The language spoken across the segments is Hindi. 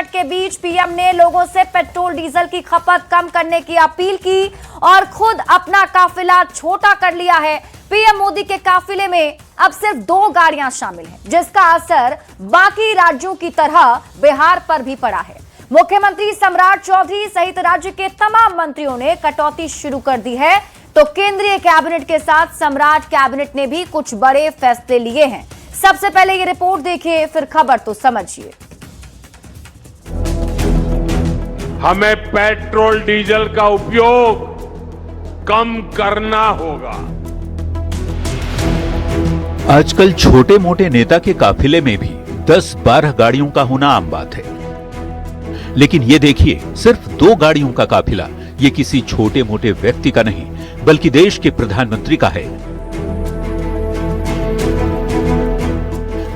संकट के बीच पीएम ने लोगों से पेट्रोल डीजल की खपत कम करने की अपील की और खुद अपना काफिला छोटा कर लिया है। पीएम मोदी के काफिले में अब सिर्फ 2 गाड़ियां शामिल हैं, जिसका असर बाकी राज्यों की तरह बिहार पर भी पड़ा है। मुख्यमंत्री सम्राट चौधरी सहित राज्य के तमाम मंत्रियों ने कटौती शुरू कर दी है, तो केंद्रीय कैबिनेट के साथ सम्राट कैबिनेट ने भी कुछ बड़े फैसले लिए हैं। सबसे पहले ये रिपोर्ट देखिए, फिर खबर तो समझिए। हमें पेट्रोल डीजल का उपयोग कम करना होगा। आजकल छोटे मोटे नेता के काफिले में भी 10-12 गाड़ियों का होना आम बात है, लेकिन ये देखिए, सिर्फ 2 गाड़ियों का काफिला ये किसी छोटे मोटे व्यक्ति का नहीं, बल्कि देश के प्रधानमंत्री का है।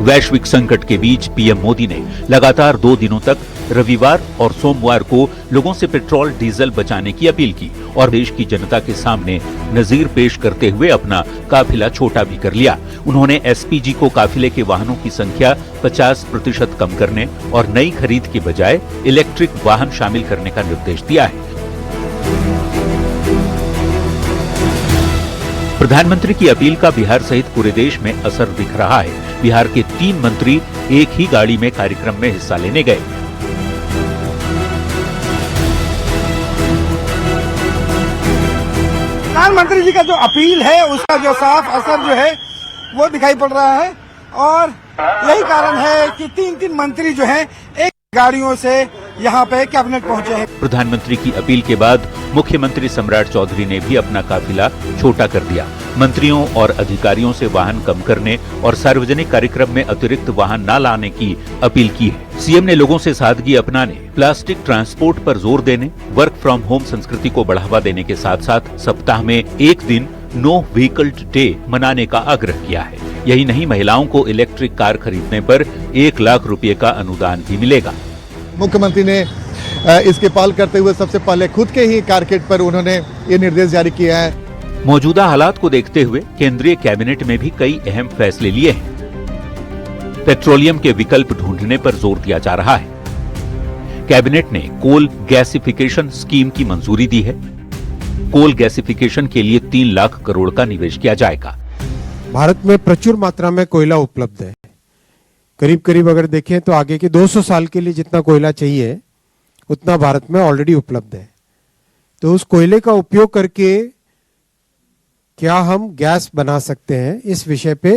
वैश्विक संकट के बीच पीएम मोदी ने लगातार 2 दिनों तक रविवार और सोमवार को लोगों से पेट्रोल डीजल बचाने की अपील की और देश की जनता के सामने नजीर पेश करते हुए अपना काफिला छोटा भी कर लिया। उन्होंने एसपीजी को काफिले के वाहनों की संख्या 50% कम करने और नई खरीद के बजाय इलेक्ट्रिक वाहन शामिल करने का निर्देश दिया है। प्रधानमंत्री की अपील का बिहार सहित पूरे देश में असर दिख रहा है। बिहार के 3 मंत्री एक ही गाड़ी में कार्यक्रम में हिस्सा लेने गए। प्रधानमंत्री जी का जो अपील है उसका जो साफ असर जो है वो दिखाई पड़ रहा है और यही कारण है कि 3 मंत्री जो हैं एक गाड़ियों से यहाँ पे कैबिनेट पहुँचे हैं। प्रधानमंत्री की अपील के बाद मुख्यमंत्री सम्राट चौधरी ने भी अपना काफिला छोटा कर दिया। मंत्रियों और अधिकारियों से वाहन कम करने और सार्वजनिक कार्यक्रम में अतिरिक्त वाहन न लाने की अपील की है। सीएम ने लोगों से सादगी अपनाने, प्लास्टिक ट्रांसपोर्ट पर जोर देने, वर्क फ्रॉम होम संस्कृति को बढ़ावा देने के साथ साथ सप्ताह में 1 दिन नो व्हीकल डे मनाने का आग्रह किया है। यही नहीं, महिलाओं को इलेक्ट्रिक कार खरीदने पर 1 लाख रुपए का अनुदान भी मिलेगा। मुख्यमंत्री ने इसकी पहल करते हुए सबसे पहले खुद के ही कारकेट पर उन्होंने ये निर्देश जारी किया है। मौजूदा हालात को देखते हुए केंद्रीय कैबिनेट में भी कई अहम फैसले लिए हैं। पेट्रोलियम के विकल्प ढूंढने पर जोर दिया जा रहा है। कैबिनेट ने कोल गैसिफिकेशन स्कीम की मंजूरी दी है। कोल गैसिफिकेशन के लिए 3 लाख करोड़ का निवेश किया जाएगा। भारत में प्रचुर मात्रा में कोयला उपलब्ध है। करीब करीब अगर देखें तो आगे के 200 साल के लिए जितना कोयला चाहिए उतना भारत में ऑलरेडी उपलब्ध है। तो उस कोयले का उपयोग करके क्या हम गैस बना सकते हैं, इस विषय पे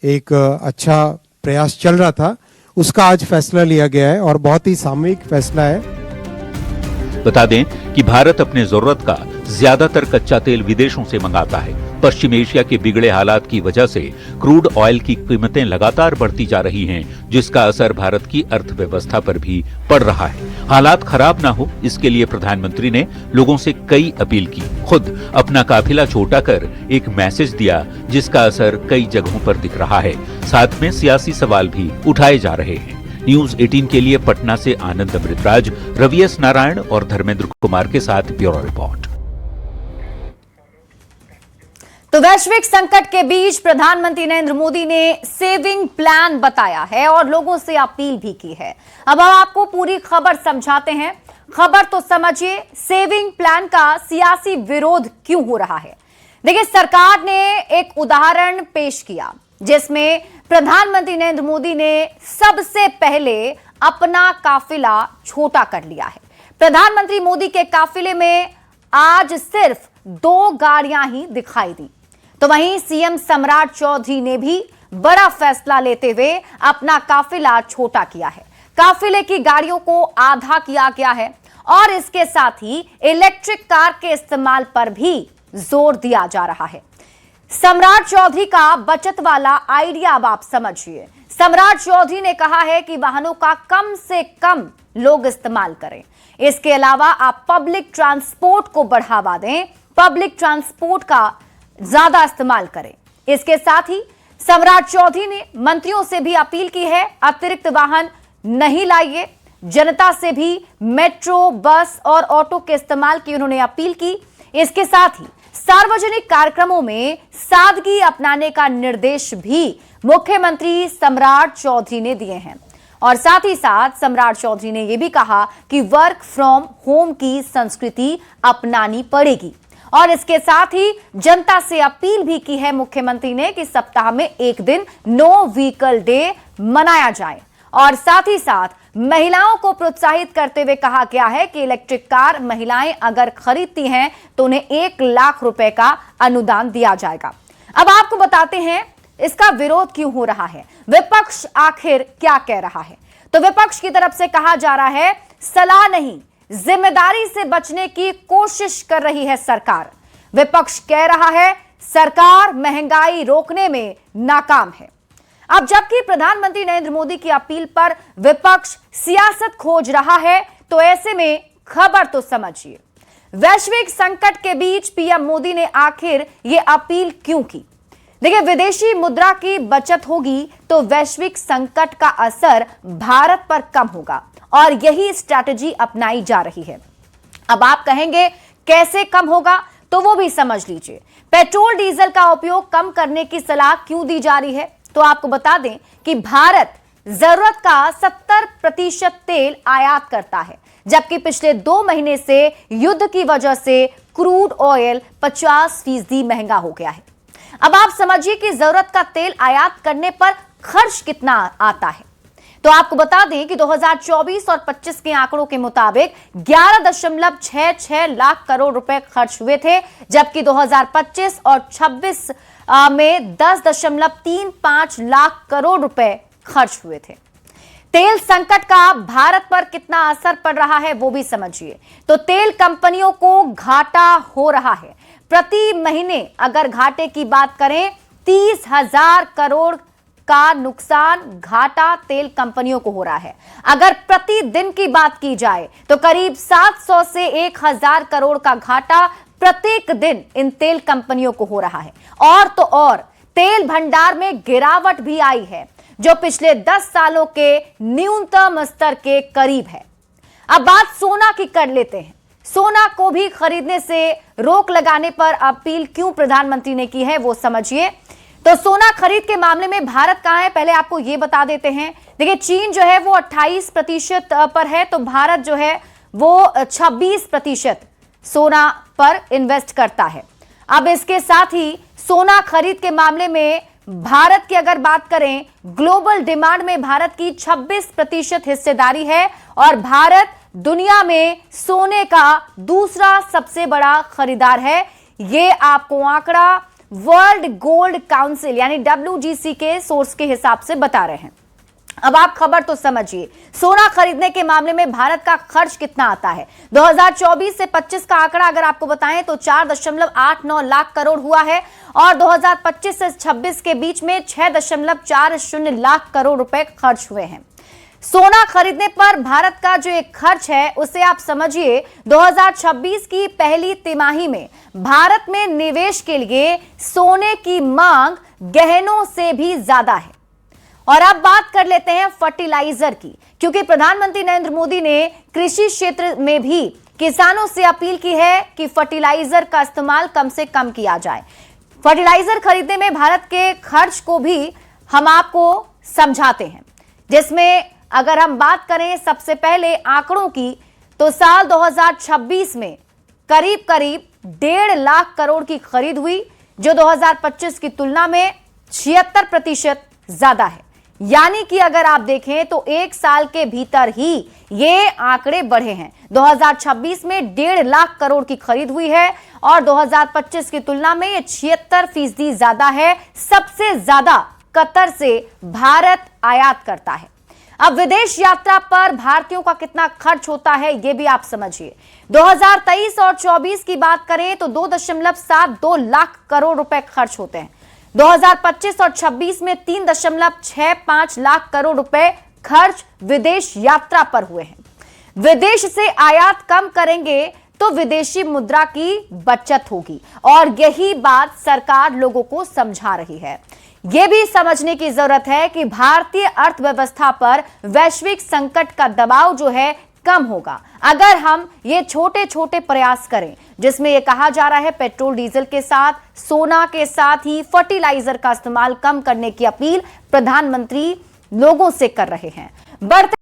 एक अच्छा प्रयास चल रहा था। उसका आज फैसला लिया गया है और बहुत ही सामूहिक फैसला है। बता दें कि भारत अपने जरूरत का ज्यादातर कच्चा तेल विदेशों से मंगाता है। पश्चिम एशिया के बिगड़े हालात की वजह से क्रूड ऑयल की कीमतें लगातार बढ़ती जा रही हैं, जिसका असर भारत की अर्थव्यवस्था पर भी पड़ रहा है। हालात खराब ना हो, इसके लिए प्रधानमंत्री ने लोगों से कई अपील की। खुद अपना काफिला छोटा कर एक मैसेज दिया, जिसका असर कई जगहों पर दिख रहा है। साथ में सियासी सवाल भी उठाए जा रहे हैं। न्यूज 18 के लिए पटना से आनंद अमृतराज, रवि एस नारायण और धर्मेंद्र कुमार के साथ ब्यूरो रिपोर्ट। तो वैश्विक संकट के बीच प्रधानमंत्री नरेंद्र मोदी ने सेविंग प्लान बताया है और लोगों से अपील भी की है। अब हम आपको पूरी खबर समझाते हैं। खबर तो समझिए, सेविंग प्लान का सियासी विरोध क्यों हो रहा है। देखिए, सरकार ने एक उदाहरण पेश किया जिसमें प्रधानमंत्री नरेंद्र मोदी ने सबसे पहले अपना काफिला छोटा कर लिया है। प्रधानमंत्री मोदी के काफिले में आज सिर्फ 2 गाड़ियां ही दिखाई दी। तो वहीं सीएम सम्राट चौधरी ने भी बड़ा फैसला लेते हुए अपना काफिला छोटा किया है। काफिले की गाड़ियों को आधा किया गया है और इसके साथ ही इलेक्ट्रिक कार के इस्तेमाल पर भी जोर दिया जा रहा है। सम्राट चौधरी का बचत वाला आइडिया अब आप समझिए। सम्राट चौधरी ने कहा है कि वाहनों का कम से कम लोग इस्तेमाल करें। इसके अलावा आप पब्लिक ट्रांसपोर्ट को बढ़ावा दें, पब्लिक ट्रांसपोर्ट का ज्यादा इस्तेमाल करें। इसके साथ ही सम्राट चौधरी ने मंत्रियों से भी अपील की है, अतिरिक्त वाहन नहीं लाइए। जनता से भी मेट्रो, बस और ऑटो के इस्तेमाल की उन्होंने अपील की। इसके साथ ही सार्वजनिक कार्यक्रमों में सादगी अपनाने का निर्देश भी मुख्यमंत्री सम्राट चौधरी ने दिए हैं। और साथ ही साथ सम्राट चौधरी ने यह भी कहा कि वर्क फ्रॉम होम की संस्कृति अपनानी पड़ेगी। और इसके साथ ही जनता से अपील भी की है मुख्यमंत्री ने कि सप्ताह में एक दिन नो व्हीकल डे मनाया जाए। और साथ ही साथ महिलाओं को प्रोत्साहित करते हुए कहा गया है कि इलेक्ट्रिक कार महिलाएं अगर खरीदती हैं तो उन्हें 1 लाख रुपए का अनुदान दिया जाएगा। अब आपको बताते हैं इसका विरोध क्यों हो रहा है, विपक्ष आखिर क्या कह रहा है। तो विपक्ष की तरफ से कहा जा रहा है सलाह नहीं, जिम्मेदारी से बचने की कोशिश कर रही है सरकार। विपक्ष कह रहा है सरकार महंगाई रोकने में नाकाम है। अब जबकि प्रधानमंत्री नरेंद्र मोदी की अपील पर विपक्ष सियासत खोज रहा है, तो ऐसे में खबर तो समझिए। वैश्विक संकट के बीच पीएम मोदी ने आखिर यह अपील क्यों की? देखिए, विदेशी मुद्रा की बचत होगी तो वैश्विक संकट का असर भारत पर कम होगा और यही स्ट्रैटेजी अपनाई जा रही है। अब आप कहेंगे कैसे कम होगा, तो वो भी समझ लीजिए। पेट्रोल डीजल का उपयोग कम करने की सलाह क्यों दी जा रही है? तो आपको बता दें कि भारत जरूरत का 70% तेल आयात करता है, जबकि पिछले 2 महीने से युद्ध की वजह से क्रूड ऑयल 50% महंगा हो गया है। अब आप समझिए कि जरूरत का तेल आयात करने पर खर्च कितना आता है। तो आपको बता दें कि 2024 और 25 के आंकड़ों के मुताबिक 11.66 लाख करोड़ रुपए खर्च हुए थे, जबकि 2025 और 26 में 10.35 लाख करोड़ रुपए खर्च हुए थे। तेल संकट का भारत पर कितना असर पड़ रहा है वो भी समझिए। तो तेल कंपनियों को घाटा हो रहा है। प्रति महीने अगर घाटे की बात करें 30,000 करोड़ का नुकसान घाटा तेल कंपनियों को हो रहा है। अगर प्रतिदिन की बात की जाए तो करीब 700 से 1000 करोड़ का घाटा प्रत्येक दिन इन तेल कंपनियों को हो रहा है। और तो और तेल भंडार में गिरावट भी आई है, जो पिछले 10 सालों के न्यूनतम स्तर के करीब है। अब बात सोना की कर लेते हैं। सोना को भी खरीदने से रोक लगाने पर अपील क्यों प्रधानमंत्री ने की है वो समझिए। तो सोना खरीद के मामले में भारत कहां है, पहले आपको यह बता देते हैं। देखिए, चीन जो है वो 28% पर है, तो भारत जो है वो 26% सोना पर इन्वेस्ट करता है। अब इसके साथ ही सोना खरीद के मामले में भारत की अगर बात करें, ग्लोबल डिमांड में भारत की 26% हिस्सेदारी है और भारत दुनिया में सोने का दूसरा सबसे बड़ा खरीदार है। ये आपको आंकड़ा वर्ल्ड गोल्ड काउंसिल यानी WGC के सोर्स के हिसाब से बता रहे हैं। अब आप खबर तो समझिए, सोना खरीदने के मामले में भारत का खर्च कितना आता है। 2024 से 25 का आंकड़ा अगर आपको बताएं तो 4.89 लाख करोड़ हुआ है और 2025 से 26 के बीच में 6.40 लाख करोड़ रुपए खर्च हुए हैं। सोना खरीदने पर भारत का जो एक खर्च है उसे आप समझिए 2026 की पहली तिमाही में भारत में निवेश के लिए सोने की मांग गहनों से भी ज्यादा है। और अब बात कर लेते हैं फर्टिलाइजर की, क्योंकि प्रधानमंत्री नरेंद्र मोदी ने कृषि क्षेत्र में भी किसानों से अपील की है कि फर्टिलाइजर का इस्तेमाल कम से कम किया जाए। फर्टिलाइजर खरीदने में भारत के खर्च को भी हम आपको समझाते हैं, जिसमें अगर हम बात करें सबसे पहले आंकड़ों की तो साल 2026 में करीब 1.5 लाख करोड़ की खरीद हुई, जो 2025 की तुलना में 76% ज्यादा है। यानी कि अगर आप देखें तो 1 साल के भीतर ही ये आंकड़े बढ़े हैं। 2026 में 1.5 लाख करोड़ की खरीद हुई है और 2025 की तुलना में ये 76% ज्यादा है। सबसे ज्यादा कतर से भारत आयात करता है। अब विदेश यात्रा पर भारतीयों का कितना खर्च होता है ये भी आप समझिए। 2023 और 24 की बात करें तो 2.72 लाख करोड़ रुपए खर्च होते हैं। 2025 और 26 में 3.65 लाख करोड़ रुपए खर्च विदेश यात्रा पर हुए हैं। विदेश से आयात कम करेंगे तो विदेशी मुद्रा की बचत होगी और यही बात सरकार लोगों को समझा रही है। यह भी समझने की जरूरत है कि भारतीय अर्थव्यवस्था पर वैश्विक संकट का दबाव जो है कम होगा अगर हम ये छोटे छोटे प्रयास करें, जिसमें यह कहा जा रहा है पेट्रोल डीजल के साथ सोना के साथ ही फर्टिलाइजर का इस्तेमाल कम करने की अपील प्रधानमंत्री लोगों से कर रहे हैं। बढ़ते